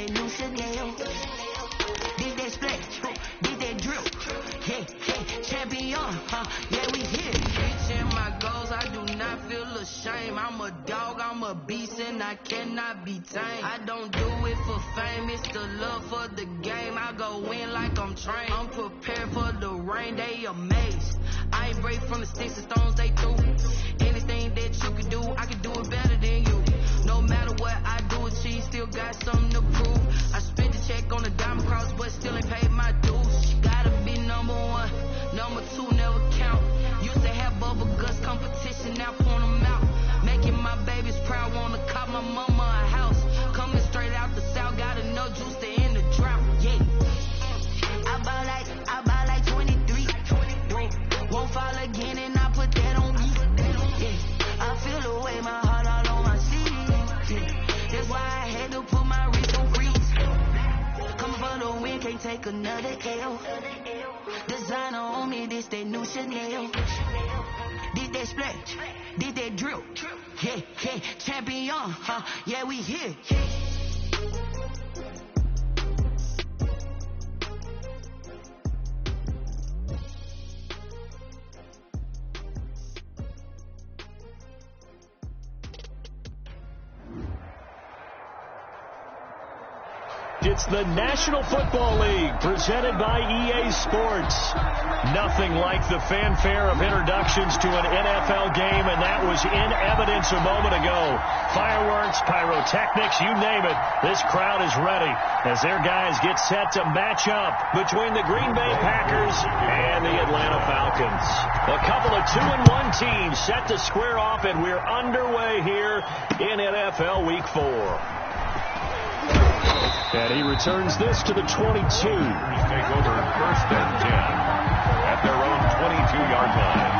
that new Chanel. Did that splash, did that drip. Champion, yeah, we here. Reaching my goals, I do not feel ashamed. I'm a dog, I'm a beast, and I cannot be tamed. I don't do it for fame, it's the love for the game. I go in like I'm trained. I'm prepared for the rain, they amazed. I ain't break from the sticks and stones they threw. Anything that you can do, I can do it better than you. No matter what I do, achieve, still got something to prove. I spent the check on the diamond cross, but still ain't paid my dues. Gotta be number one, number two never count. Used to have bubble guts competition, now point them out. Making my babies proud, wanna cop my mama a house. Coming straight out the south, got enough juice to end the drought. Yeah, I buy like 23. Won't fall again, and I put that on me. Yeah, I feel the way, my heart all on my sleeve. Yeah, that's why I had to put my wrist on freeze. Coming for the win, can't take another L. Designer on me, this that new Chanel. Did that splash, did that drip. Champion, yeah, we here. It's the National Football League presented by EA Sports. Nothing like the fanfare of introductions to an NFL game, and that was in evidence a moment ago. Fireworks, pyrotechnics, you name it. This crowd is ready as their guys get set to match up between the Green Bay Packers and the Atlanta Falcons. A couple of 2-1 teams set to square off, and we're underway here in NFL Week 4. And he returns this to the 22. Take over 1st and 10 at their own 22-yard line.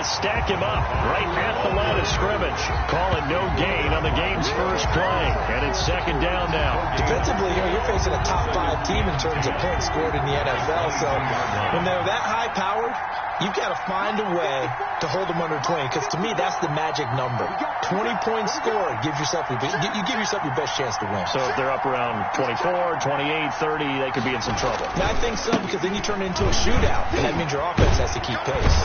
Stack him up right at the line of scrimmage. Call it no gain on the game's first play. And it's 2nd down now. Defensively, you're facing a top 5 team in terms of points scored in the NFL. So when they're that high-powered, you've got to find a way to hold them under 20. Because to me, that's the magic number. 20 points scored. You give yourself your best chance to win. So if they're up around 24, 28, 30, they could be in some trouble. Yeah, I think so, because then you turn it into a shootout. And that means your offense has to keep pace.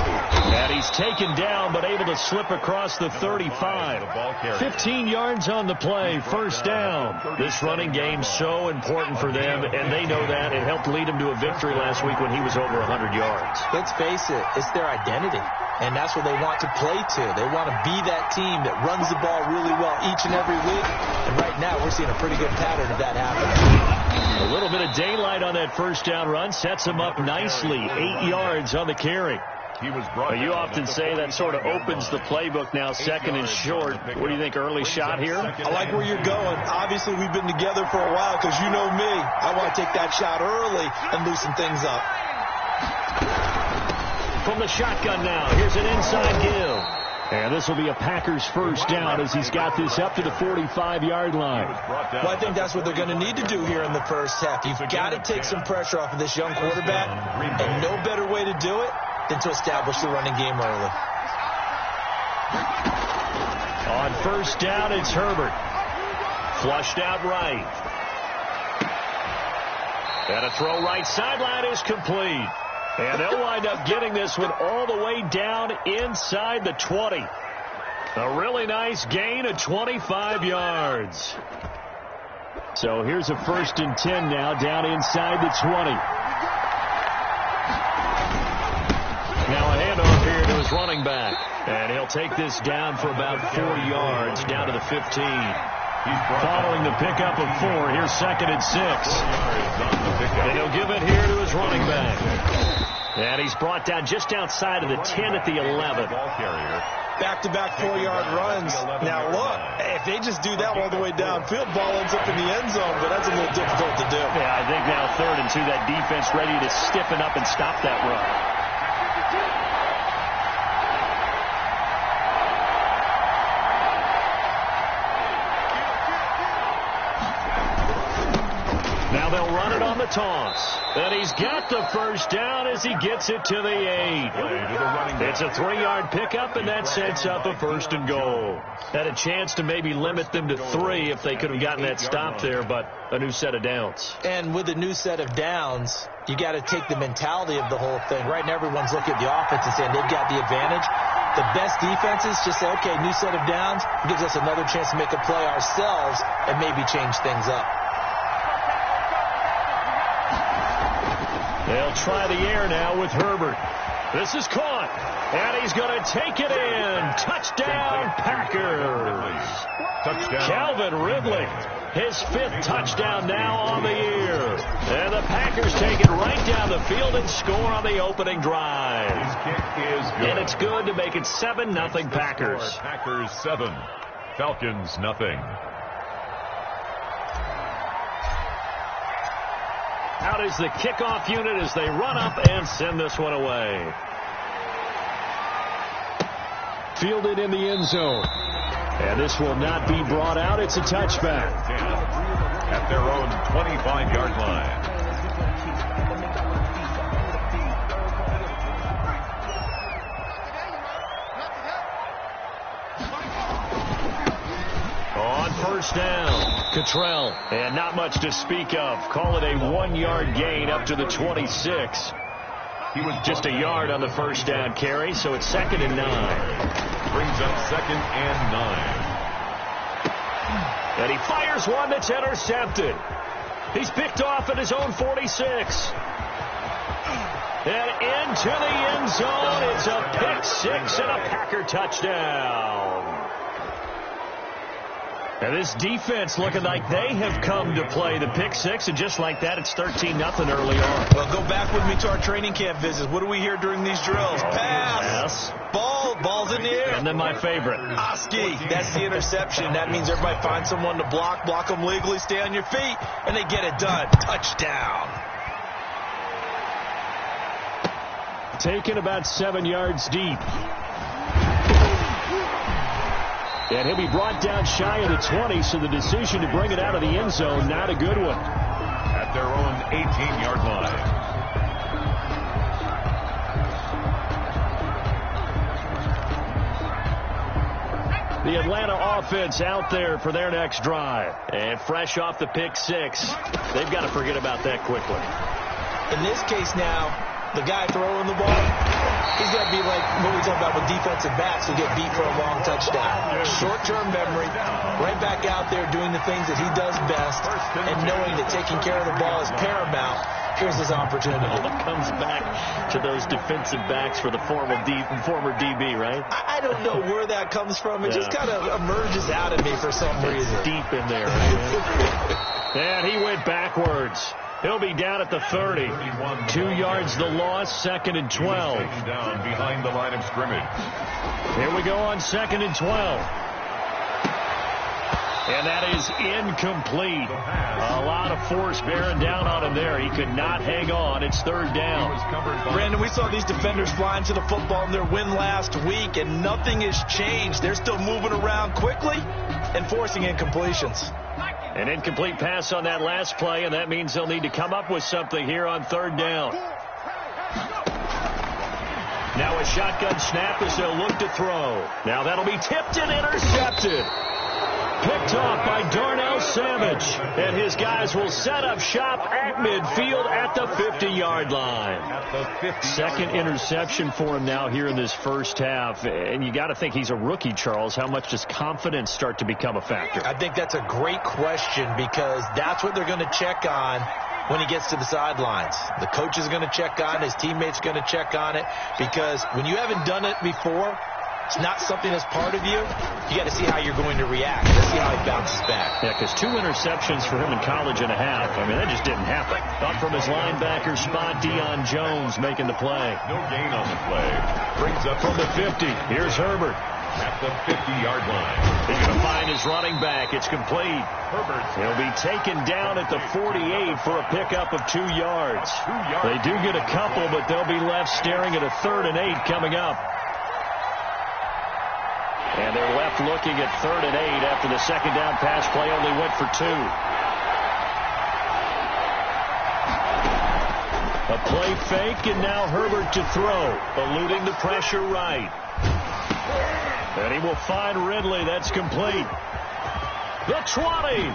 And he's taken down, but able to slip across the 35. 15 yards on the play, 1st down. This running game's so important for them, and they know that. It helped lead them to a victory last week when he was over 100 yards. Let's face it, it's their identity, and that's what they want to play to. They want to be that team that runs the ball really well each and every week, and right now we're seeing a pretty good pattern of that happening. A little bit of daylight on that 1st down run sets them up nicely. 8 yards on the carry. You often say that sort of opens the playbook now, 2nd and short. What do you think, early shot here? I like where you're going. Obviously, we've been together for a while because you know me. I want to take that shot early and loosen things up. From the shotgun now, here's an inside give. And this will be a Packers 1st down as he's got this up to the 45-yard line. Well, I think that's what they're going to need to do here in the first half. You've got to take some pressure off of this young quarterback, and no better way to do it than to establish the running game early. On 1st down, it's Herbert. Flushed out right. And a throw right sideline is complete. And they'll wind up getting this one all the way down inside the 20. A really nice gain of 25 yards. So here's a 1st and 10 now down inside the 20. Now a handoff here to his running back. And he'll take this down for about 40 yards down to the 15. Following the pickup of 4, here's 2nd and 6. And he'll give it here to his running back. And he's brought down just outside of the 10 at the 11. back-to-back 4-yard runs. Now, look, if they just do that all the way downfield, ball ends up in the end zone, but that's a little difficult to do. Yeah, I think now 3rd and 2, that defense ready to stiffen up and stop that run. Now they'll run it on the toss. And he's got the first down as he gets it to the 8. It's a 3-yard pickup, and that sets up a 1st and goal. Had a chance to maybe limit them to 3 if they could have gotten that stop there, but a new set of downs. And with a new set of downs, you got to take the mentality of the whole thing. Right now, everyone's looking at the offense and saying they've got the advantage. The best defenses just say, okay, new set of downs gives us another chance to make a play ourselves and maybe change things up. They'll try the air now with Herbert. This is caught, and he's going to take it in. Touchdown, Packers. Touchdown. Calvin Ridley, his 5th touchdown now on the year. And the Packers take it right down the field and score on the opening drive. His kick is good. And it's good to make it 7-0 Packers. Packers 7, Falcons nothing. Out is the kickoff unit as they run up and send this one away. Fielded in the end zone. And this will not be brought out. It's a touchback. At their own 25-yard line. On first down, Cottrell, and not much to speak of. Call it a 1-yard gain up to the 26. He was just a yard on the first down carry, so it's 2nd and 9. Brings up 2nd and 9. And he fires one that's intercepted. He's picked off at his own 46. And into the end zone, it's a pick 6 and a Packer touchdown. And this defense looking like they have come to play the pick 6, and just like that, it's 13-0 early on. Well, go back with me to our training camp visits. What do we hear during these drills? Pass. Ball's in the air. And then my favorite. JuanSkii. That's the interception. That means everybody finds someone to block them legally, stay on your feet, and they get it done. Touchdown. Taken about 7 yards deep. And he'll be brought down shy of the 20, so the decision to bring it out of the end zone, not a good one. At their own 18-yard line. The Atlanta offense out there for their next drive. And fresh off the pick 6, they've got to forget about that quickly. In this case now, the guy throwing the ball, he's got to be like what we talk about with defensive backs who get beat for a long touchdown. Short-term memory, right back out there doing the things that he does best, and knowing that taking care of the ball is paramount. Here's his opportunity. It comes back to those defensive backs for the former DB, right? I don't know where that comes from. It just kind of emerges out of me for some reason. It's deep in there. Right? And he went backwards. He'll be down at the 30. 2 yards the loss, 2nd and 12. Down behind the line of scrimmage. Here we go on 2nd and 12. And that is incomplete. A lot of force bearing down on him there. He could not hang on. It's 3rd down. Brandon, we saw these defenders flying to the football in their win last week, and nothing has changed. They're still moving around quickly and forcing incompletions. An incomplete pass on that last play, and that means they'll need to come up with something here on 3rd down. Now a shotgun snap as they'll look to throw. Now that'll be tipped and intercepted. Picked off by Darnell Savage. And his guys will set up shop at midfield at the 50-yard line. Second interception for him now here in this first half. And you got to think he's a rookie, Charles. How much does confidence start to become a factor? I think that's a great question because that's what they're going to check on when he gets to the sidelines. The coach is going to check on it. His teammates are going to check on it because when you haven't done it before, it's not something that's part of you. You got to see how you're going to react. Let's see how he bounces back. Yeah, because 2 interceptions for him in college and a half. I mean, that just didn't happen. Up from his linebacker spot, Deion Jones making the play. No gain on the play. Brings up from the 50. Here's Herbert. at the 50-yard line. He's going to find his running back. It's complete. He'll be taken down at the 48 for a pickup of 2 yards. They do get a couple, but they'll be left staring at a 3rd and 8 coming up. And they're left looking at 3rd and 8 after the second down pass play only went for 2. A play fake, and now Herbert to throw, eluding the pressure right. And he will find Ridley. That's complete. The 20.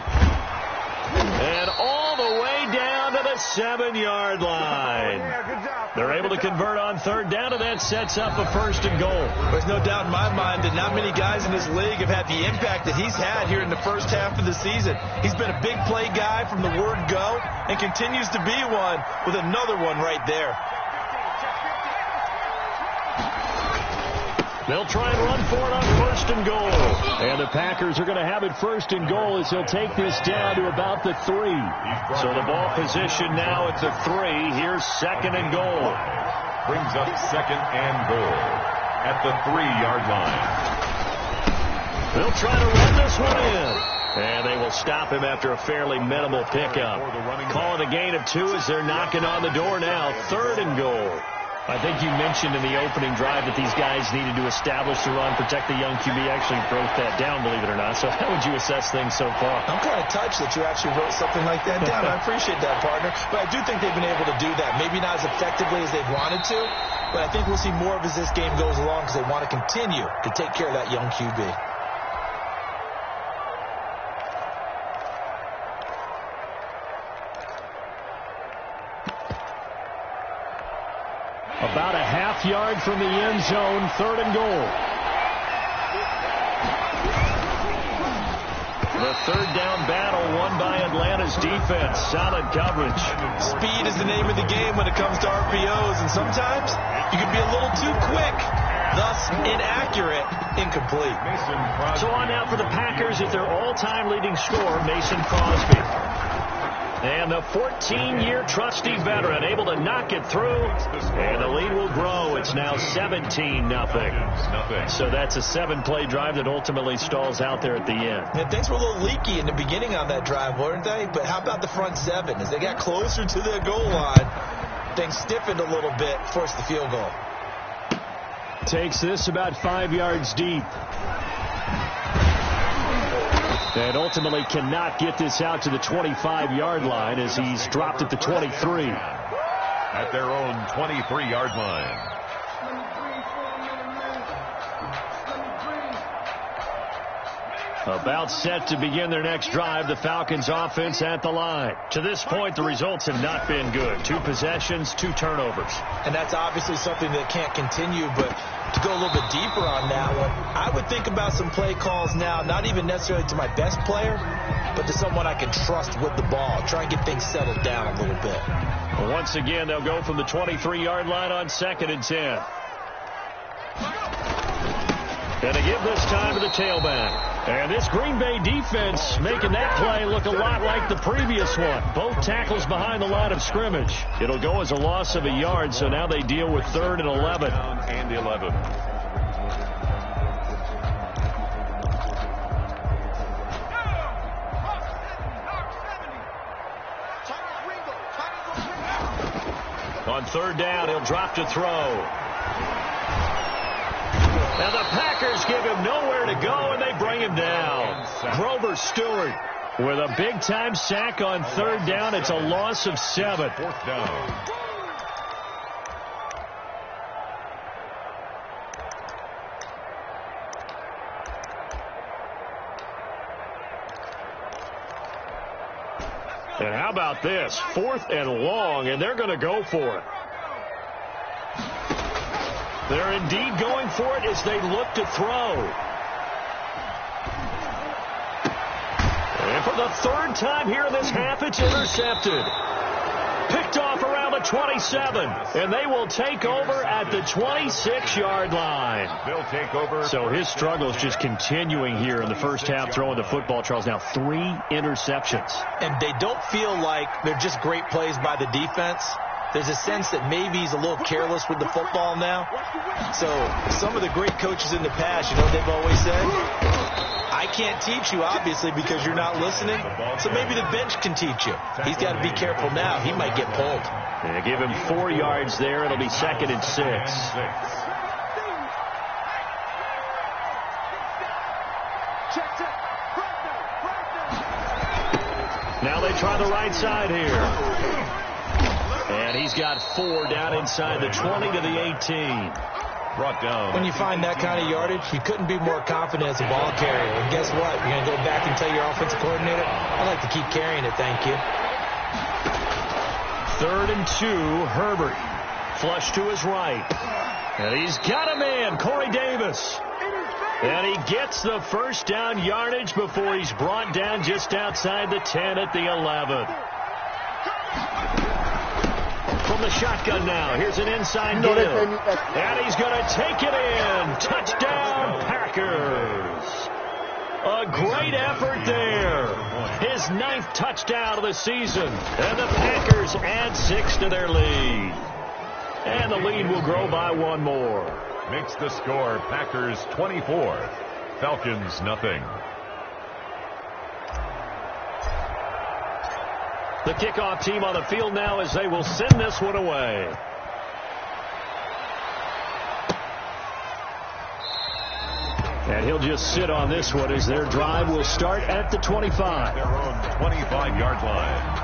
And all the way down to the 7-yard line. They're able to convert on 3rd down, and that sets up a 1st and goal. There's no doubt in my mind that not many guys in this league have had the impact that he's had here in the first half of the season. He's been a big play guy from the word go and continues to be one with another one right there. They'll try and run for it on 1st and goal. And the Packers are going to have it 1st and goal as they'll take this down to about the 3. So the ball position now at the 3. Here's 2nd and goal. Brings up 2nd and goal at the 3-yard line. They'll try to run this one in. And they will stop him after a fairly minimal pickup. Calling a gain of 2 as they're knocking on the door now. 3rd and goal. I think you mentioned in the opening drive that these guys needed to establish the run, protect the young QB. Actually broke that down, believe it or not. So how would you assess things so far? I'm kind of touched that you actually wrote something like that down. I appreciate that, partner. But I do think they've been able to do that. Maybe not as effectively as they wanted to, but I think we'll see more of as this game goes along because they want to continue to take care of that young QB. About a half yard from the end zone, 3rd and goal. The 3rd down battle won by Atlanta's defense. Solid coverage. Speed is the name of the game when it comes to RPOs, and sometimes you can be a little too quick, thus inaccurate, incomplete. So on now for the Packers at their all-time leading scorer, Mason Crosby. And the 14-year trusty veteran able to knock it through, and the lead will grow. It's now 17-0. So that's a 7-play drive that ultimately stalls out there at the end. Yeah, things were a little leaky in the beginning on that drive, weren't they? But how about the front 7? As they got closer to the goal line, things stiffened a little bit, forced the field goal. Takes this about 5 yards deep. And ultimately cannot get this out to the 25-yard line as he's dropped at the 23. At their own 23-yard line. About set to begin their next drive, the Falcons offense at the line. To this point, the results have not been good. 2 possessions, 2 turnovers. And that's obviously something that can't continue, but to go a little bit deeper on that one, I would think about some play calls now, not even necessarily to my best player, but to someone I can trust with the ball. Try and get things settled down a little bit. Well, once again, they'll go from the 23-yard line on 2nd and 10. And they give this time to the tailback. And this Green Bay defense making that play look a lot like the previous one. Both tackles behind the line of scrimmage. It'll go as a loss of a yard, so now they deal with 3rd and 11. And 11. On 3rd down, he'll drop to throw. Now the Packers give him nowhere to go, and they bring him down. Grover Stewart with a big-time sack on 3rd down. It's a loss of 7. 4th down. And how about this? 4th and long, and they're going to go for it. They're indeed going for it as they look to throw. And for the 3rd time here in this half, it's intercepted. Picked off around the 27, and they will take over at the 26-yard line. They'll take over. So his struggle is just continuing here in the first half, throwing the football, Charles. Now 3 interceptions. And they don't feel like they're just great plays by the defense. there's a sense that maybe he's a little careless with the football now. So some of the great coaches in the past, you know what they've always said? I can't teach you, obviously, because you're not listening. So maybe the bench can teach you. He's got to be careful now. He might get pulled. Yeah, give him 4 yards there. It'll be 2nd and 6. Now they try the right side here. And he's got 4 down inside the 20 to the 18. Brought down. When you find that kind of yardage, you couldn't be more confident as a ball carrier. And guess what? You're going to go back and tell your offensive coordinator, I'd like to keep carrying it, thank you. 3rd and 2, Herbert. Flush to his right. And he's got a man, Corey Davis. And he gets the first down yardage before he's brought down just outside the 10 at the 11. From the shotgun now, here's an inside deal. And he's going to take it in. Touchdown, Packers. A great effort there. His 9th touchdown of the season. And the Packers add 6 to their lead. And the lead will grow by 1 more. Makes the score Packers 24, Falcons nothing. The kickoff team on the field now as they will send this one away. And he'll just sit on this one as their drive will start at the 25. Their own 25-yard line.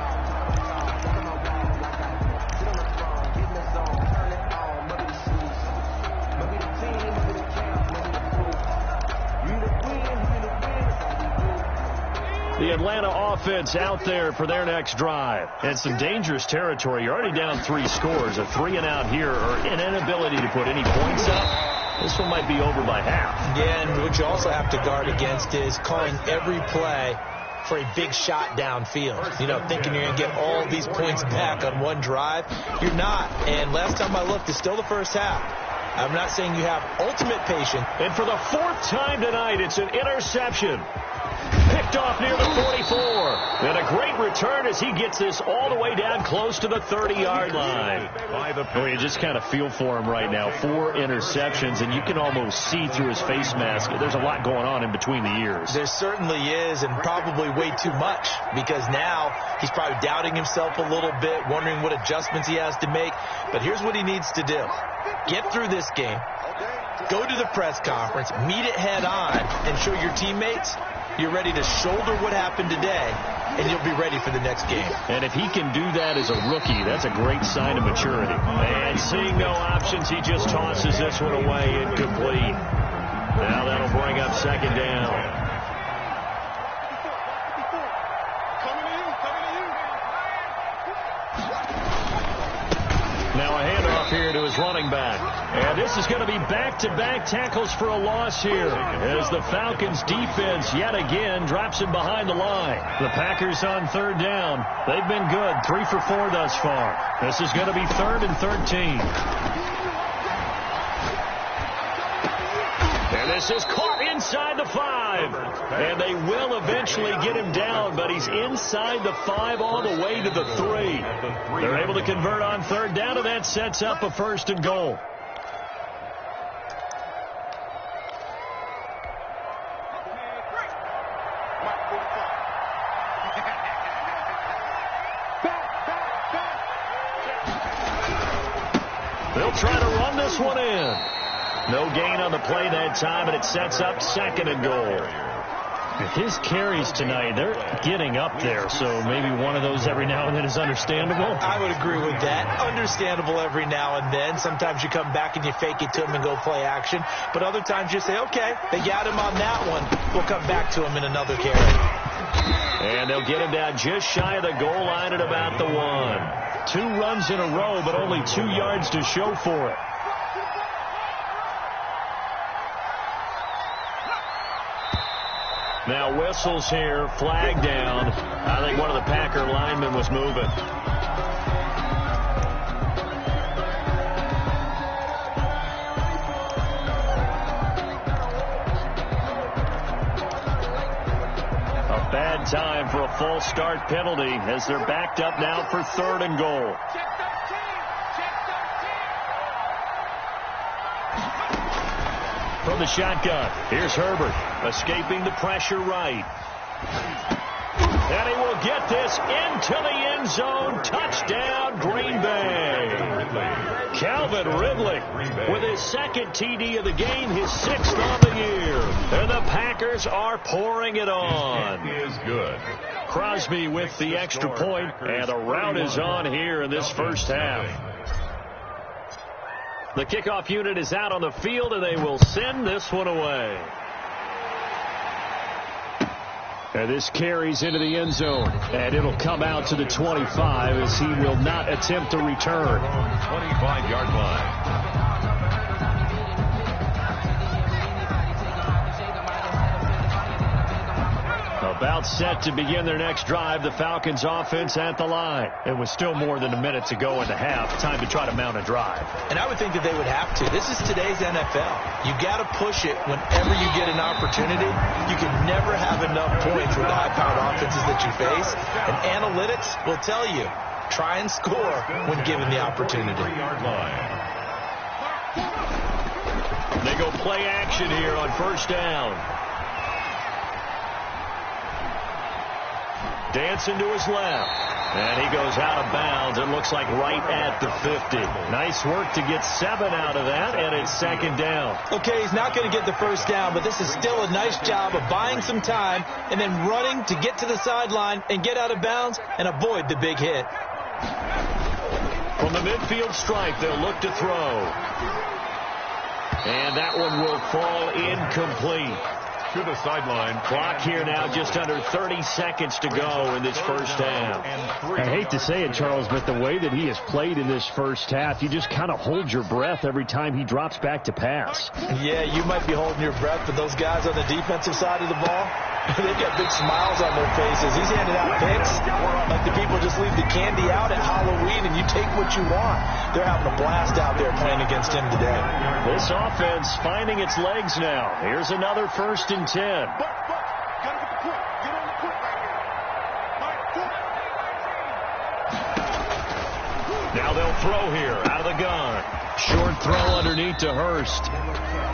The Atlanta offense out there for their next drive. And some dangerous territory. You're already down 3 scores. A 3-and-out here or an inability to put any points up. This one might be over by half. Yeah, and what you also have to guard against is calling every play for a big shot downfield. You know, thinking you're going to get all these points back on one drive. You're not. And last time I looked, it's still the first half. I'm not saying you have ultimate patience. And for the 4th time tonight, it's an interception. Picked off near the 44. And a great return as he gets this all the way down close to the 30-yard line. Oh, you just kind of feel for him right now. 4 interceptions, and you can almost see through his face mask. There's a lot going on in between the ears. There certainly is, and probably way too much, because now he's probably doubting himself a little bit, wondering what adjustments he has to make. But here's what he needs to do. Get through this game, go to the press conference, meet it head on, and show your teammates you're ready to shoulder what happened today, and you'll be ready for the next game. And if he can do that as a rookie, that's a great sign of maturity. And seeing no options, he just tosses this one away incomplete. Now that'll bring up 2nd down. Now a handoff here to his running back. And this is going to be back-to-back tackles for a loss here as the Falcons defense yet again drops him behind the line. The Packers on 3rd down. They've been good, 3 for 4 thus far. This is going to be 3rd and 13. And this is caught inside the 5. And they will eventually get him down, but he's inside the 5 all the way to the 3. They're able to convert on 3rd down, and that sets up a 1st and goal. They'll try to run this one in. No gain on the play that time, and it sets up 2nd and goal. His carries tonight, they're getting up there, so maybe one of those every now and then is understandable. I would agree with that. Understandable every now and then. Sometimes you come back and you fake it to him and go play action. But other times you say, okay, they got him on that one. We'll come back to him in another carry. And they'll get him down just shy of the goal line at about the 1. 2 runs in a row, but only 2 yards to show for it. Now whistles here, flag down. I think one of the Packer linemen was moving. A bad time for a false start penalty as they're backed up now for 3rd and goal. From the shotgun, here's Herbert, escaping the pressure right. And he will get this into the end zone. Touchdown, Green Bay. Calvin Ridley with his second TD of the game, his 6th on the year. And the Packers are pouring it on. It is good. Crosby with the extra point, and the rout is on here in this first half. The kickoff unit is out on the field, and they will send this one away. And this carries into the end zone, and it'll come out to the 25 as he will not attempt to return. 25-yard line. About set to begin their next drive, the Falcons offense at the line. It was still more than a minute to go in the half. Time to try to mount a drive. And I would think that they would have to. This is today's NFL. You got to push it whenever you get an opportunity. You can never have enough points with the high-powered offenses that you face. And analytics will tell you, try and score when given the opportunity. They go play action here on first down. Dancing to his left. And he goes out of bounds. It looks like right at the 50. Nice work to get 7 out of that, and it's second down. Okay, he's not going to get the first down, but this is still a nice job of buying some time and then running to get to the sideline and get out of bounds and avoid the big hit. From the midfield stripe, they'll look to throw. And that one will fall incomplete. To the sideline. Clock here now, just under 30 seconds to go in this first half. I hate to say it, Charles, but the way that he has played in this first half, you just kind of hold your breath every time he drops back to pass. Yeah, you might be holding your breath, but those guys on the defensive side of the ball, they've got big smiles on their faces. He's handing out picks like the people just leave the candy out at Halloween and you take what you want. They're having a blast out there playing against him today. This offense finding its legs now. Here's another 1st and 10. Now they'll throw here out of the gun. Short throw underneath to Hurst.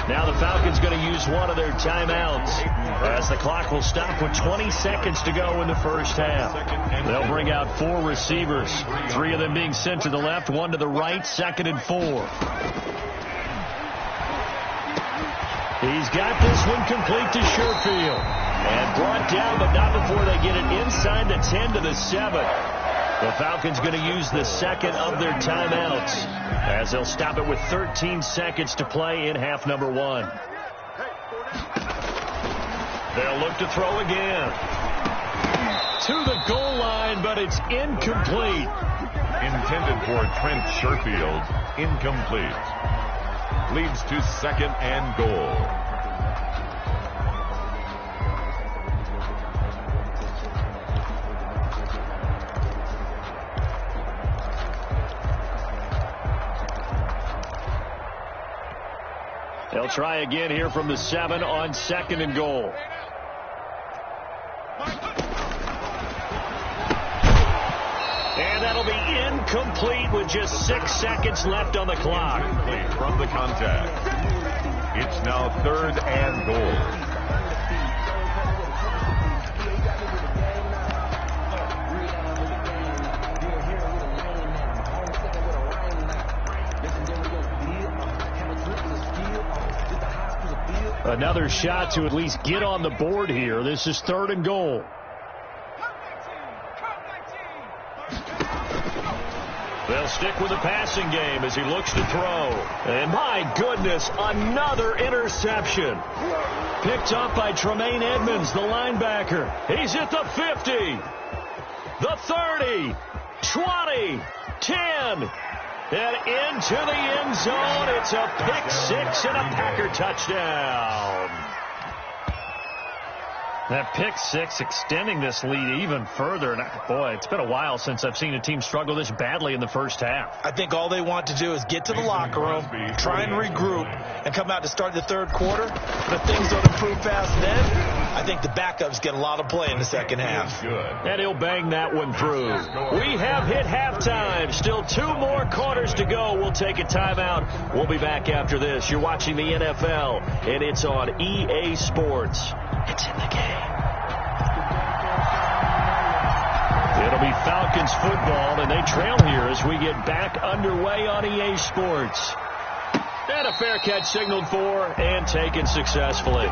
Now the Falcons going to use one of their timeouts as the clock will stop with 20 seconds to go in the first half. They'll bring out 4 receivers, 3 of them being sent to the left, 1 to the right, 2nd and 4. He's got this one complete to Sherfield. And brought down, but not before they get it inside the 10 to the 7. The Falcons going to use the 2nd of their timeouts as they'll stop it with 13 seconds to play in half number 1. They'll look to throw again. To the goal line, but it's incomplete. Intended for Trent Sherfield. Incomplete. Leads to 2nd and goal. They'll try again here from the 7 on 2nd and goal. And that'll be incomplete with just 6 seconds left on the clock. From the contact. It's now 3rd and goal. Another shot to at least get on the board here. This is 3rd and goal. They'll stick with the passing game as he looks to throw. And my goodness, another interception. Picked up by Tremaine Edmonds, the linebacker. He's at the 50, the 30, 20, 10. And into the end zone. It's a pick 6 and a Packer touchdown. That pick six extending this lead even further. And boy, it's been a while since I've seen a team struggle this badly in the first half. I think all they want to do is get to the locker room, try and regroup, and come out to start the third quarter. But if things don't improve fast then, I think the backups get a lot of play in the second half. And he'll bang that one through. We have hit halftime. Still 2 more quarters to go. We'll take a timeout. We'll be back after this. You're watching the NFL, and it's on EA Sports. It's in the game. It'll be Falcons football, and they trail here as we get back underway on EA Sports. And a fair catch signaled for and taken successfully.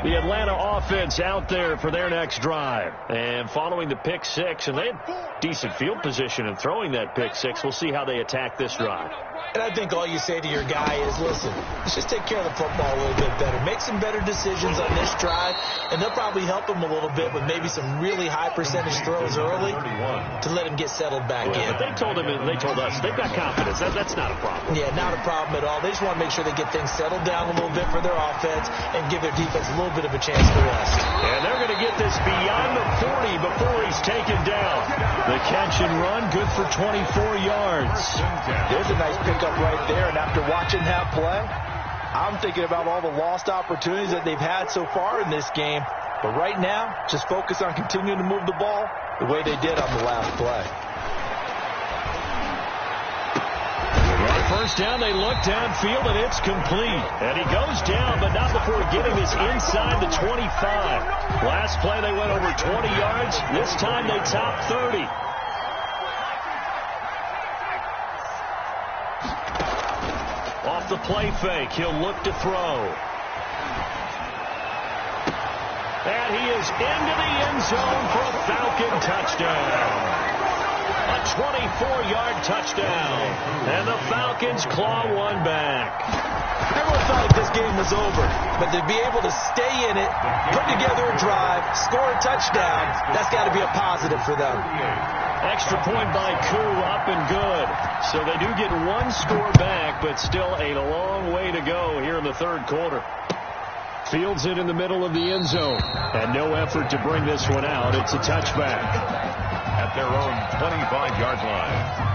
The Atlanta offense out there for their next drive. And following the pick six, and they had decent field position in throwing that pick six. We'll see how they attack this drive. And I think all you say to your guy is, listen, let's just take care of the football a little bit better. Make some better decisions on this drive, and they'll probably help him a little bit with maybe some really high percentage throws early to let him get settled back in. But they told us, they've got confidence. That's not a problem. Yeah, not a problem at all. They just want to make sure they get things settled down a little bit for their offense and give their defense a little bit of a chance to rest. And they're going to get this beyond the 40 before he's taken down. The catch and run, good for 24 yards. There's a nice pickup right there, and after watching that play, I'm thinking about all the lost opportunities that they've had so far in this game. But right now, just focus on continuing to move the ball the way they did on the last play. First down, they look downfield, and it's complete. And he goes down, but not before getting this inside the 25. Last play, they went over 20 yards. This time, they top 30. Off the play fake, he'll look to throw. And he is into the end zone for a Falcon touchdown. A 24-yard touchdown. And the Falcons claw one back. Everyone thought this game was over, but to be able to stay in it, put together a drive, score a touchdown, that's got to be a positive for them. Extra point by Koo, up and good. So they do get one score back, but still a long way to go here in the third quarter. Fields it in the middle of the end zone. And no effort to bring this one out. It's a touchback. At their own 25-yard line.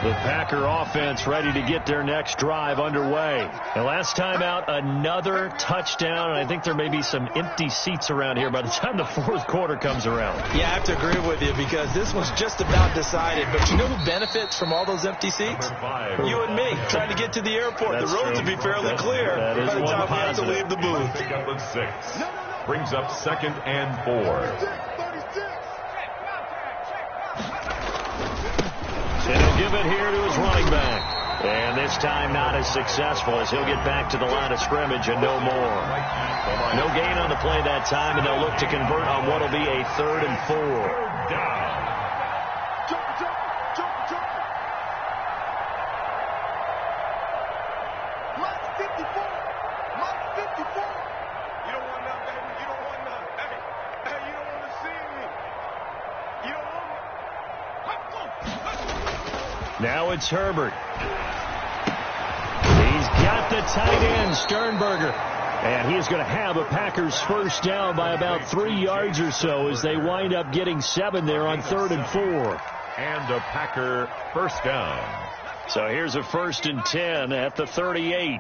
The Packer offense ready to get their next drive underway. And last time out, another touchdown. And I think there may be some empty seats around here by the time the fourth quarter comes around. Yeah, I have to agree with you because this one's just about decided. But you know who benefits from all those empty seats? You and me, trying to get to the airport. That's the roads true. will be fairly clear by the time we have to leave the booth. Pick up of 6. Brings up 2nd and 4. And he'll give it here to his running back. And this time not as successful as he'll get back to the line of scrimmage and no more. No gain on the play that time, and they'll look to convert on what will be a 3rd and 4. Now it's Herbert. He's got the tight end, Sternberger. And he's going to have a Packers first down by about 3 yards or so as they wind up getting 7 there on 3rd and 4. And a Packer first down. So here's a 1st and 10 at the 38.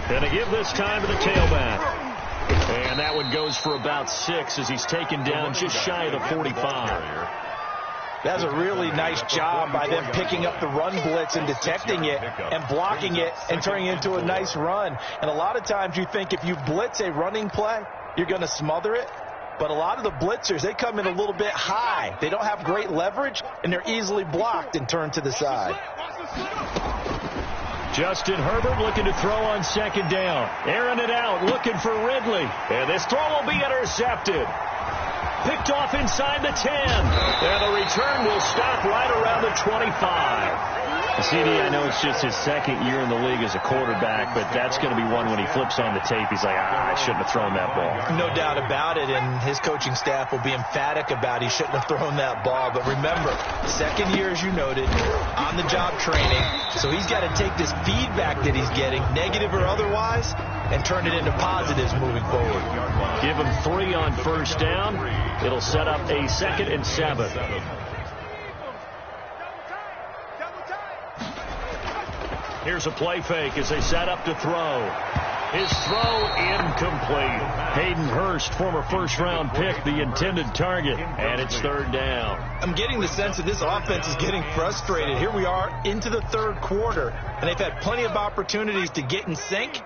And a give this time to the tailback. And that one goes for about 6 as he's taken down just shy of the 45. That's a really nice job by them picking up the run blitz and detecting it and blocking it and turning it into a nice run. And a lot of times you think if you blitz a running play, you're going to smother it. But a lot of the blitzers, they come in a little bit high. They don't have great leverage, and they're easily blocked and turned to the side. Justin Herbert looking to throw on 2nd down. Airing it out, looking for Ridley. And this throw will be intercepted. Picked off inside the 10. And the return will stop right around the 25. CD, I know it's just his second year in the league as a quarterback, but that's going to be one when he flips on the tape, he's like, I shouldn't have thrown that ball. No doubt about it, and his coaching staff will be emphatic about he shouldn't have thrown that ball. But remember, second year, as you noted, on-the-job training, so he's got to take this feedback that he's getting, negative or otherwise, and turn it into positives moving forward. Give him 3 on first down. It'll set up a 2nd and 7. Here's a play fake as they set up to throw. His throw incomplete. Hayden Hurst, former first-round pick, the intended target, and it's 3rd down. I'm getting the sense that this offense is getting frustrated. Here we are into the 3rd quarter, and they've had plenty of opportunities to get in sync.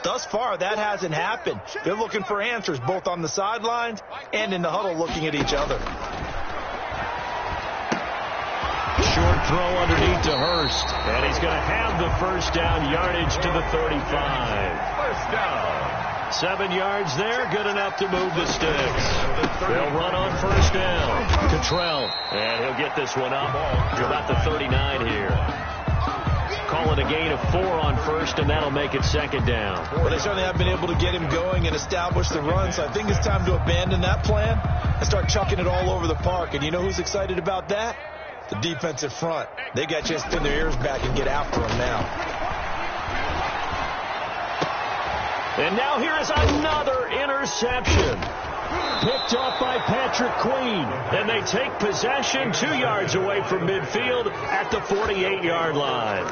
Thus far, that hasn't happened. They're looking for answers both on the sidelines and in the huddle looking at each other. Short throw underneath to Hurst, and he's going to have the first down, yardage to the 35. First down. 7 yards there, good enough to move the sticks. They'll run on first down. Cottrell, and he'll get this one up to about the 39 here. Call it a gain of 4 on first, and that'll make it 2nd down. Well, they certainly have been able to get him going and establish the run, so I think it's time to abandon that plan and start chucking it all over the park. And you know who's excited about that? The defensive front. They got a chance to pin their ears back and get after him now. And now here is another interception. Picked off by Patrick Queen. And they take possession 2 yards away from midfield at the 48-yard line.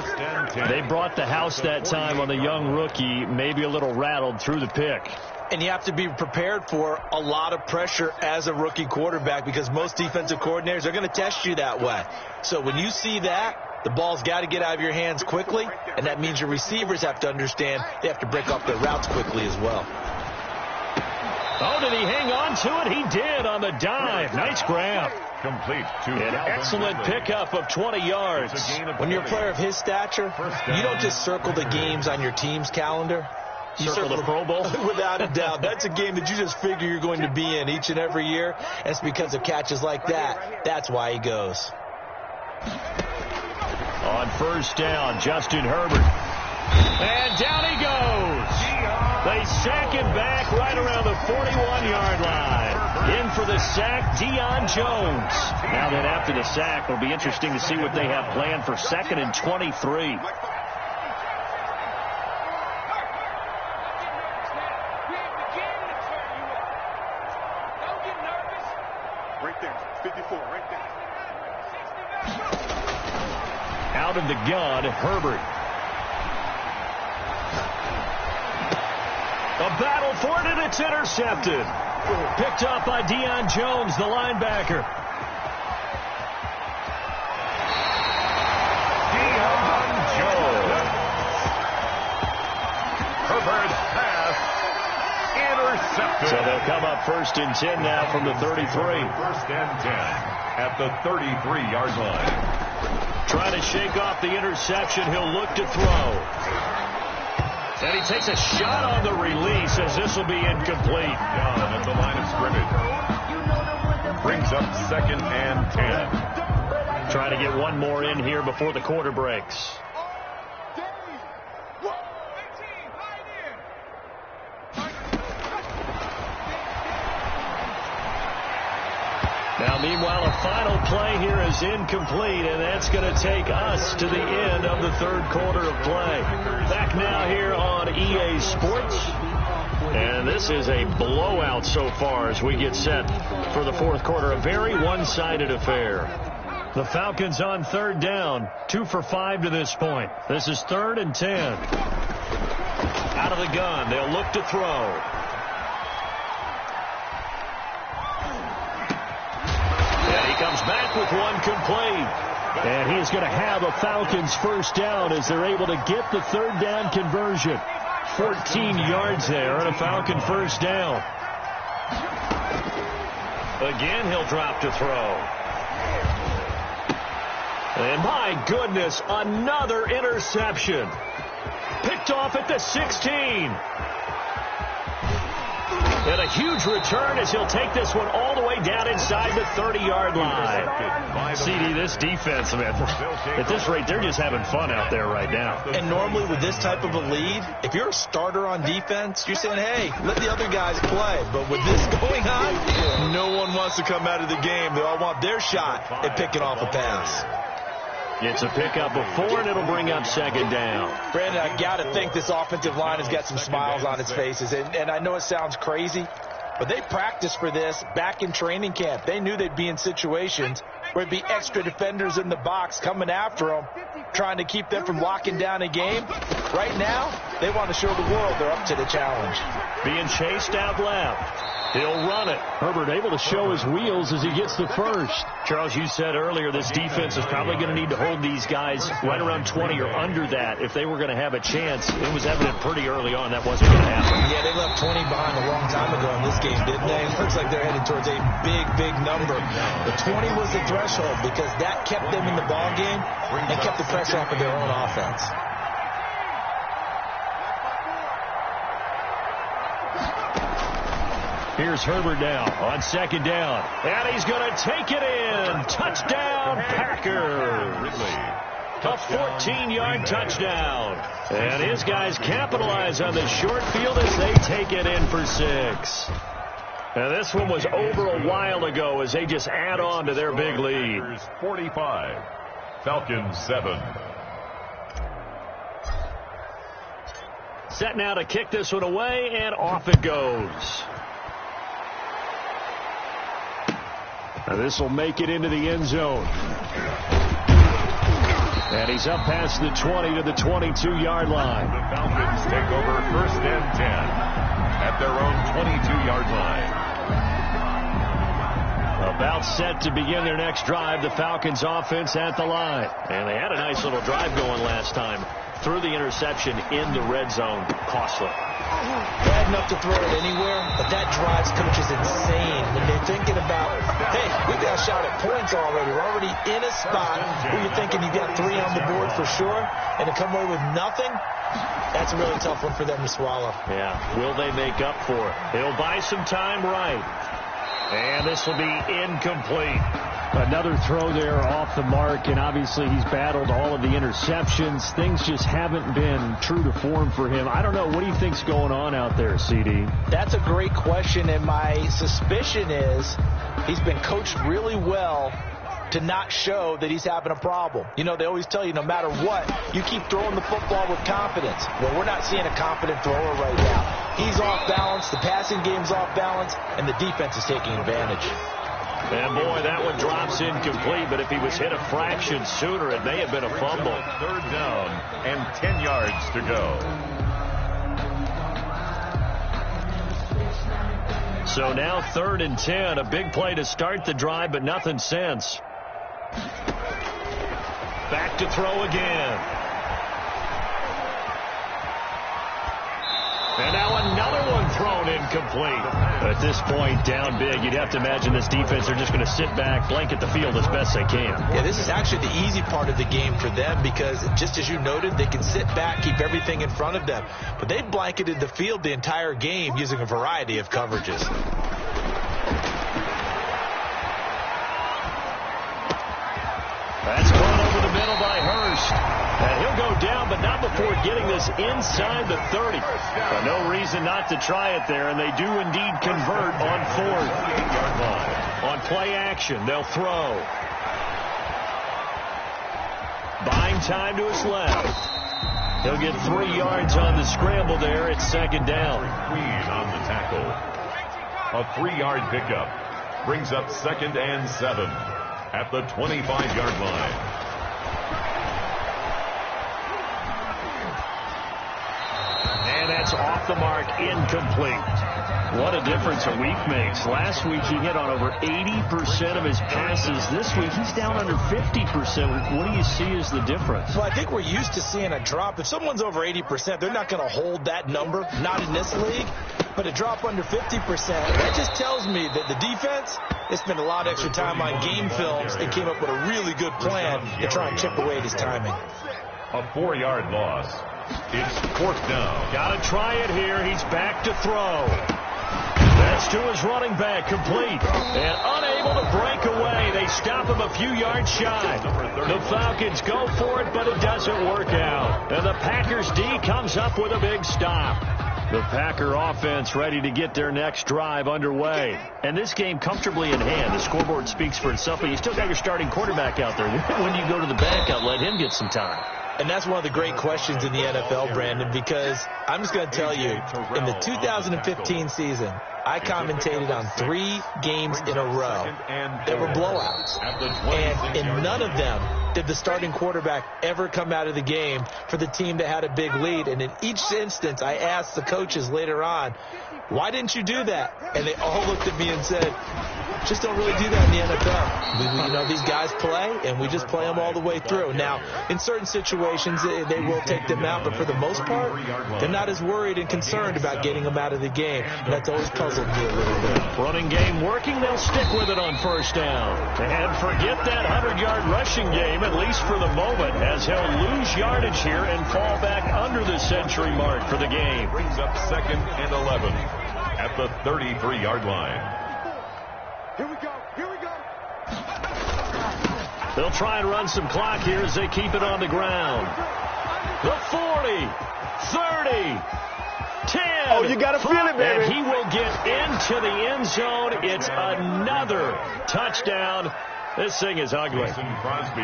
They brought the house that time on the young rookie, maybe a little rattled through the pick. And you have to be prepared for a lot of pressure as a rookie quarterback because most defensive coordinators are going to test you that way. So when you see that, the ball's got to get out of your hands quickly, and that means your receivers have to understand they have to break off their routes quickly as well. Oh, did he hang on to it? He did on the dive. Nice grab. Complete to An excellent pickup of 20 yards. When you're a player of his stature, you don't just circle the games on your team's calendar. You circle the Pro Bowl? Without a doubt. That's a game that you just figure you're going to be in each and every year. And it's because of catches like that. That's why he goes. On first down, Justin Herbert. And down he goes. They sack him back right around the 41-yard line. In for the sack, Deion Jones. Now then, after the sack, it'll be interesting to see what they have planned for 2nd and 23. Out of the gun, Herbert. A battle for it, and it's intercepted. Picked up by Deion Jones, the linebacker. Deion Jones. Herbert's pass intercepted. So they'll come up 1st and 10 now from the 33. 1st and 10 at the 33-yard line. Trying to shake off the interception. He'll look to throw. And he takes a shot on the release as this will be incomplete. Down at the line of scrimmage. Brings up 2nd and 10. Trying to get one more in here before the quarter breaks. Now, meanwhile, a final play here is incomplete, and that's going to take us to the end of the 3rd quarter of play. Back now here on EA Sports. And this is a blowout so far as we get set for the 4th quarter. A very one-sided affair. The Falcons on 3rd down, 2 for 5 to this point. This is 3rd and 10. Out of the gun, they'll look to throw. Comes back with one complete. And he is going to have a Falcons first down as they're able to get the 3rd down conversion. 14 yards there and a Falcon first down. Again, he'll drop to throw. And my goodness, another interception. Picked off at the 16. And a huge return as he'll take this one all the way down inside the 30-yard line. CD, this defense, man, at this rate, they're just having fun out there right now. And normally with this type of a lead, if you're a starter on defense, you're saying, hey, let the other guys play. But with this going on, no one wants to come out of the game. They all want their shot at picking off a pass. It's a pickup of 4, and it'll bring up second down. Brandon, I got to think this offensive line has got some smiles on its faces. And I know it sounds crazy, but they practiced for this back in training camp. They knew they'd be in situations where it'd be extra defenders in the box coming after them, trying to keep them from locking down a game. Right now, they want to show the world they're up to the challenge. Being chased out left. He'll run it. Herbert able to show his wheels as he gets the first. Charles, you said earlier this defense is probably going to need to hold these guys right around 20 or under that if they were going to have a chance. It was evident pretty early on that wasn't going to happen. Yeah, they left 20 behind a long time ago in this game, didn't they? It looks like they're headed towards a big, big number. The 20 was the threshold because that kept them in the ball game and kept the pressure off of their own offense. Here's Herbert now on second down. And he's going to take it in. Touchdown, Packers. A 14-yard touchdown. And his guys capitalize on the short field as they take it in for 6. Now, this one was over a while ago as they just add on to their big lead. 45. Falcons 7. Set now to kick this one away, and off it goes. Now this will make it into the end zone. And he's up past the 20 to the 22-yard line. The Falcons take over 1st and 10 at their own 22-yard line. About set to begin their next drive, the Falcons offense at the line. And they had a nice little drive going last time. Threw the interception in the red zone. Costly. Bad enough to throw it anywhere, but that drives coaches insane when they're thinking about, hey, we've got a shot at points already. We're already in a spot where you're thinking you've got 3 on the board for sure, and to come away with nothing, that's a really tough one for them to swallow. Yeah, will they make up for it? He'll buy some time right. And this will be incomplete. Another throw there off the mark, and obviously he's battled all of the interceptions. Things just haven't been true to form for him. I don't know. What do you think's going on out there, CD? That's a great question, and my suspicion is he's been coached really well to not show that he's having a problem. You know, they always tell you no matter what, you keep throwing the football with confidence. Well, we're not seeing a confident thrower right now. He's off balance, the passing game's off balance, and the defense is taking advantage. And boy, that one drops incomplete, but if he was hit a fraction sooner, it may have been a fumble. 3rd down and 10 yards to go. So now 3rd and 10, a big play to start the drive, but nothing since. Back to throw again. And now another one thrown incomplete. At this point, down big, you'd have to imagine this defense are just going to sit back, blanket the field as best they can. Yeah, this is actually the easy part of the game for them because, just as you noted, they can sit back, keep everything in front of them. But they blanketed the field the entire game using a variety of coverages. That's caught over the middle by Hurst. And he'll go down, but not before getting this inside the 30. But no reason not to try it there, and they do indeed convert on 4th. On play action, they'll throw. Buying time to his left. He'll get 3 yards on the scramble there at 2nd down. Queen on the tackle. A 3-yard pickup brings up 2nd and 7 at the 25-yard line. And that's off the mark, incomplete. What a difference a week makes. Last week he hit on over 80% of his passes. This week he's down under 50%. What do you see as the difference? Well, I think we're used to seeing a drop. If someone's over 80%, they're not going to hold that number, not in this league. But a drop under 50%, that just tells me that the defense, they spent a lot of extra time on game films and came up with a really good plan to try and chip away at his timing. A 4-yard loss. It's 4th down. Got to try it here. He's back to throw. That's to his running back, complete. And unable to break away. They stop him a few yards shy. The Falcons go for it, but it doesn't work out. And the Packers D comes up with a big stop. The Packer offense ready to get their next drive underway. And this game comfortably in hand. The scoreboard speaks for itself, but you still got your starting quarterback out there. When do you go to the backup, let him get some time? And that's one of the great questions in the NFL, Brandon, because I'm just going to tell you, in the 2015 season, I commentated on 3 games in a row. There were blowouts. And in none of them did the starting quarterback ever come out of the game for the team that had a big lead. And in each instance, I asked the coaches later on, why didn't you do that? And they all looked at me and said, just don't really do that in the NFL. These guys play, and we just play them all the way through. Now, in certain situations, they will take them out, but for the most part, they're not as worried and concerned about getting them out of the game. And that's always puzzled me a little bit. Running game working, they'll stick with it on first down. And forget that 100-yard rushing game, at least for the moment, as he'll lose yardage here and fall back under the century mark for the game. Brings up 2nd and 11 at the 33-yard line. Here we go. They'll try and run some clock here as they keep it on the ground. The 40, 30, 10. Oh, you got to feel it, baby. And he will get into the end zone. It's another touchdown. This thing is ugly.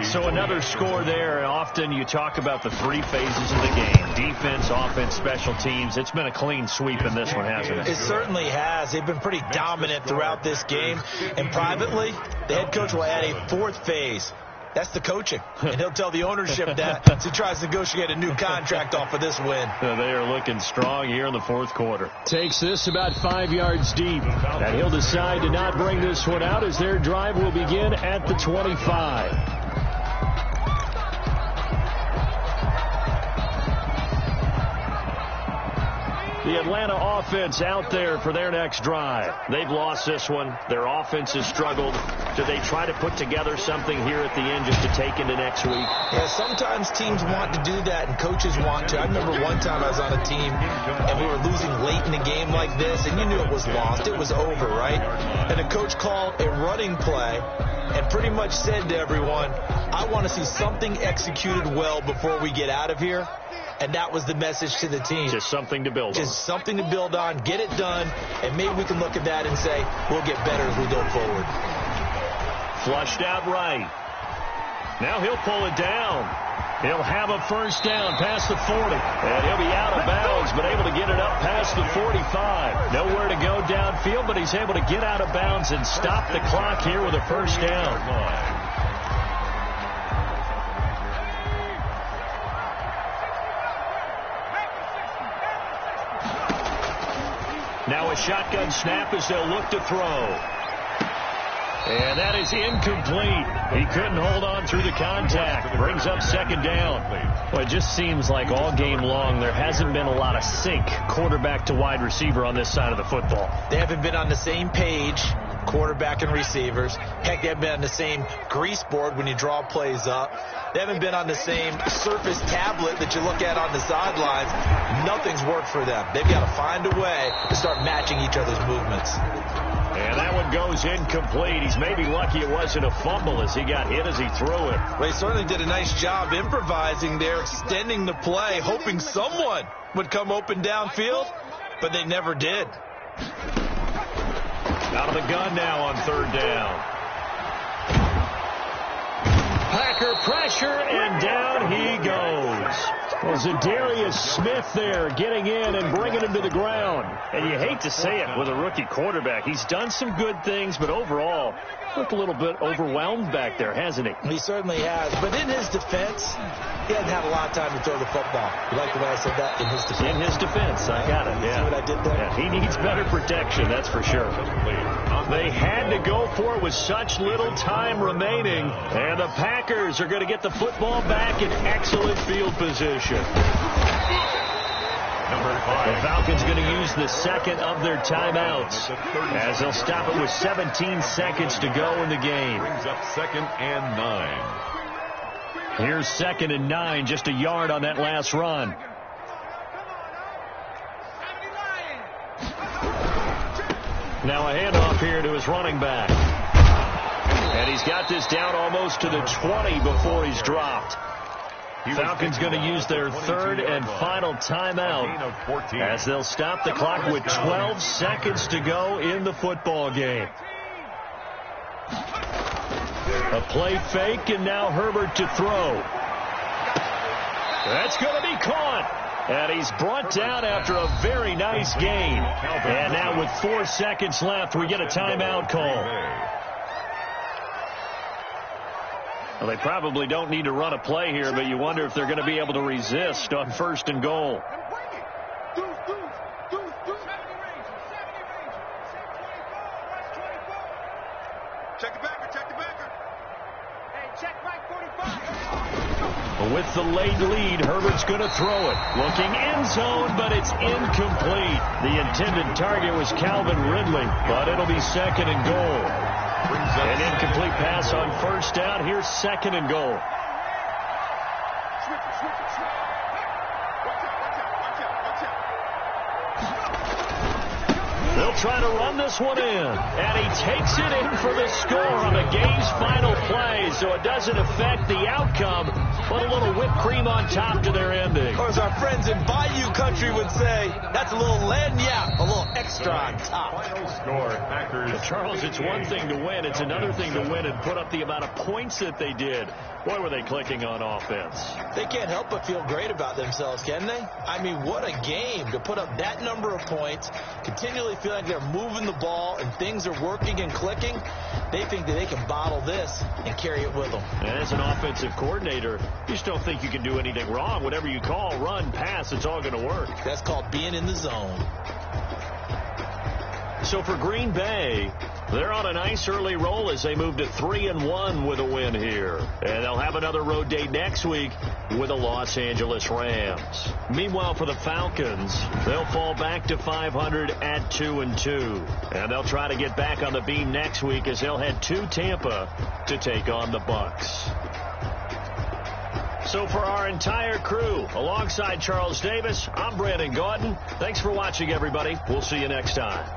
So another score there. Often you talk about the 3 phases of the game. Defense, offense, special teams. It's been a clean sweep in this one, hasn't it? It certainly has. They've been pretty dominant throughout this game. And privately, the head coach will add a 4th phase. That's the coaching. And he'll tell the ownership that as he tries to negotiate a new contract off of this win. They are looking strong here in the 4th quarter. Takes this about 5 yards deep. And he'll decide to not bring this one out as their drive will begin at the 25. The Atlanta offense out there for their next drive. They've lost this one. Their offense has struggled. Do they try to put together something here at the end just to take into next week? Yeah, sometimes teams want to do that and coaches want to. I remember one time I was on a team and we were losing late in the game like this, and you knew it was lost. It was over, right? And the coach called a running play and pretty much said to everyone, I want to see something executed well before we get out of here. And that was the message to the team. Just something to build on. Just something to build on, get it done, and maybe we can look at that and say, we'll get better as we go forward. Flushed out right. Now he'll pull it down. He'll have a first down past the 40. And he'll be out of bounds, but able to get it up past the 45. Nowhere to go downfield, but he's able to get out of bounds and stop the clock here with a first down. Now a shotgun snap as they'll look to throw. And that is incomplete. He couldn't hold on through the contact. Brings up 2nd down. Well, it just seems like all game long there hasn't been a lot of sync quarterback to wide receiver on this side of the football. They haven't been on the same page, quarterback and receivers. Heck, they haven't been on the same grease board when you draw plays up. They haven't been on the same Surface tablet that you look at on the sidelines. Nothing's worked for them. They've got to find a way to start matching each other's movements. And that one goes incomplete. He's maybe lucky it wasn't a fumble as he got hit as he threw it. They certainly did a nice job improvising there, extending the play, hoping someone would come open downfield, but they never did. Out of the gun now on 3rd down. Packer pressure, and down he goes. Well, Zadarius Smith there getting in and bringing him to the ground. And you hate to say it with a rookie quarterback. He's done some good things, but overall, looked a little bit overwhelmed back there, hasn't he? He certainly has. But in his defense, he hasn't had a lot of time to throw the football. You like the way I said that? In his defense. In his defense, I got it, yeah. See what I did there? Yeah, he needs better protection, that's for sure. They had to go for it with such little time remaining, and the Packers are going to get the football back in excellent field position. The Falcons going to use the 2nd of their timeouts as they'll stop it with 17 seconds to go in the game. Brings up 2nd and 9. Here's 2nd and 9, just a yard on that last run. Now a handoff here to his running back. And he's got this down almost to the 20 before he's dropped. Falcons going to use their third and final timeout as they'll stop the clock with 12 seconds to go in the football game. A play fake, and now Herbert to throw. That's going to be caught. And he's brought down after a very nice gain. And now with 4 seconds left, we get a timeout call. Well, they probably don't need to run a play here, but you wonder if they're going to be able to resist on 1st and goal. Check the backer, check the backer. Hey, check right 45. With the late lead, Herbert's going to throw it. Looking end zone, but it's incomplete. The intended target was Calvin Ridley, but it'll be 2nd and goal. An incomplete pass on 1st down. Here's 2nd and goal. They'll try to run this one in. And he takes it in for the score on the game's final play, so it doesn't affect the outcome. Put a little whipped cream on top to their ending. Or as our friends in Bayou Country would say, that's a little lagniappe, a little extra on top. Final score, Packers. Well, Charles, it's one thing to win. It's another thing to win and put up the amount of points that they did. Boy, were they clicking on offense. They can't help but feel great about themselves, can they? I mean, what a game to put up that number of points, continually feel like they're moving the ball and things are working and clicking. They think that they can bottle this and carry it with them. And as an offensive coordinator, you just don't think you can do anything wrong. Whatever you call, run, pass, it's all going to work. That's called being in the zone. So for Green Bay, they're on a nice early roll as they move to 3-1 with a win here. And they'll have another road date next week with the Los Angeles Rams. Meanwhile, for the Falcons, they'll fall back to 500 at 2-2. And they'll try to get back on the beam next week as they'll head to Tampa to take on the Bucs. So for our entire crew, alongside Charles Davis, I'm Brandon Gaudin. Thanks for watching, everybody. We'll see you next time.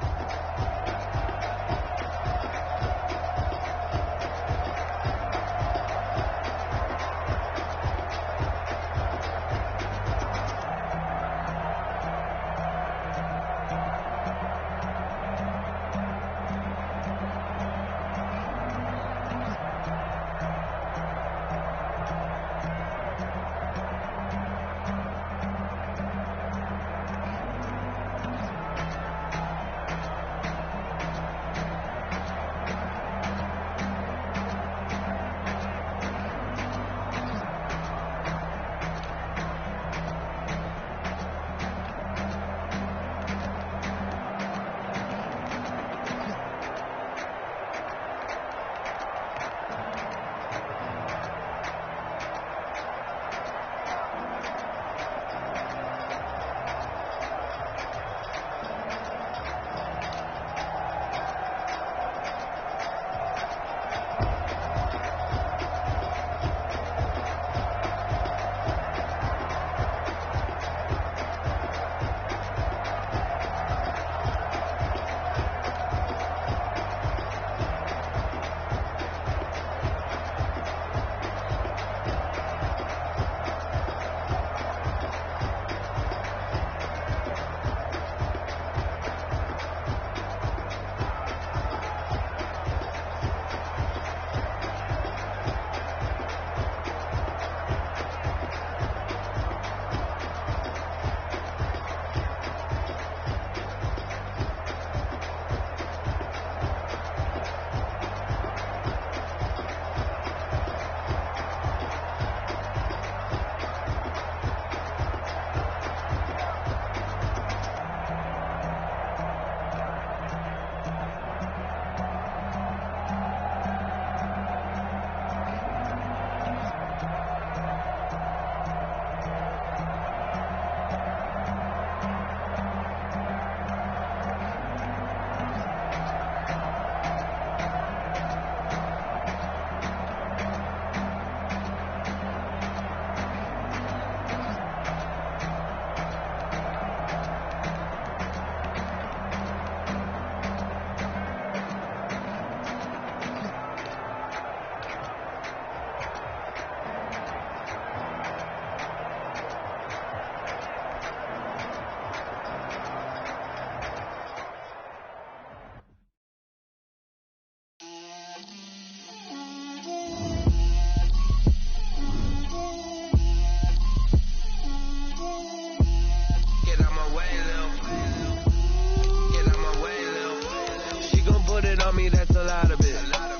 on me, that's a lot of it.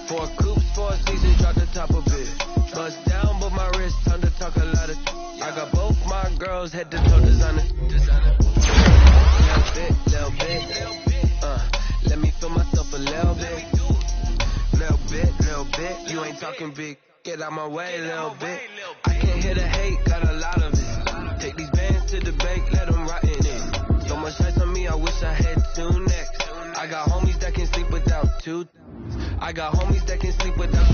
4 coops, 4 seasons, drop the top of it. Bust down, but my wrist, time to talk a lot of. I got both my girls head to toe designer. Little bit. Let me feel myself a little bit. Little bit. You ain't talking big. Get out my way, little bit. I can't hear the hate, got a lot of it. Take these bands to the bank, let them rot in it. So much ice on me, I wish I had 2 necks. I got homies that can sleep without 2. I got homies that can sleep without.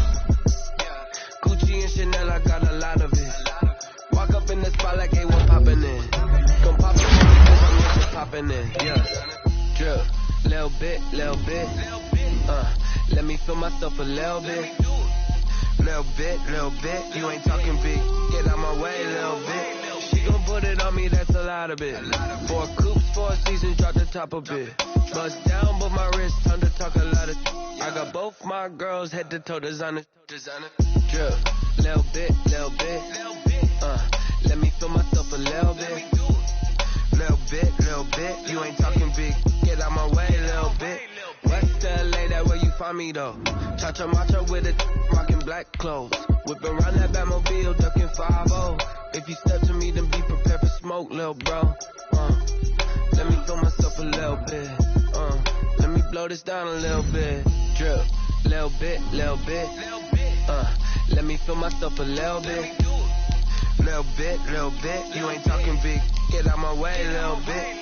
Gucci and Chanel, I got a lot of it. Walk up in the spot like A1 poppin' in. Come pop it for me cause I'm used to poppin' in. Yeah, drip, little bit. Let me feel myself a little bit. Little bit. You ain't talking big. Get out my way, little bit. She gon' put it on me, that's a lot of it. 4 coops, 4 seasons, drop the top of it. Bust down, but my wrist, time to talk a lot of. I got both my girls head to toe designer. Drip, little bit. Let me feel myself a little bit. Little bit. You ain't talking big. Get out my way, little bit. West LA, that where you find me though. Cha-cha matcha with it, rockin' black clothes. Whip around that Batmobile, ducking 5-0. If you step to me, then be prepared for smoke, little bro. Let me feel myself a little bit. Let me blow this down a little bit. Drip, little bit. Let me feel myself a little bit. Little bit. You ain't talking big. Get out my way, little bit.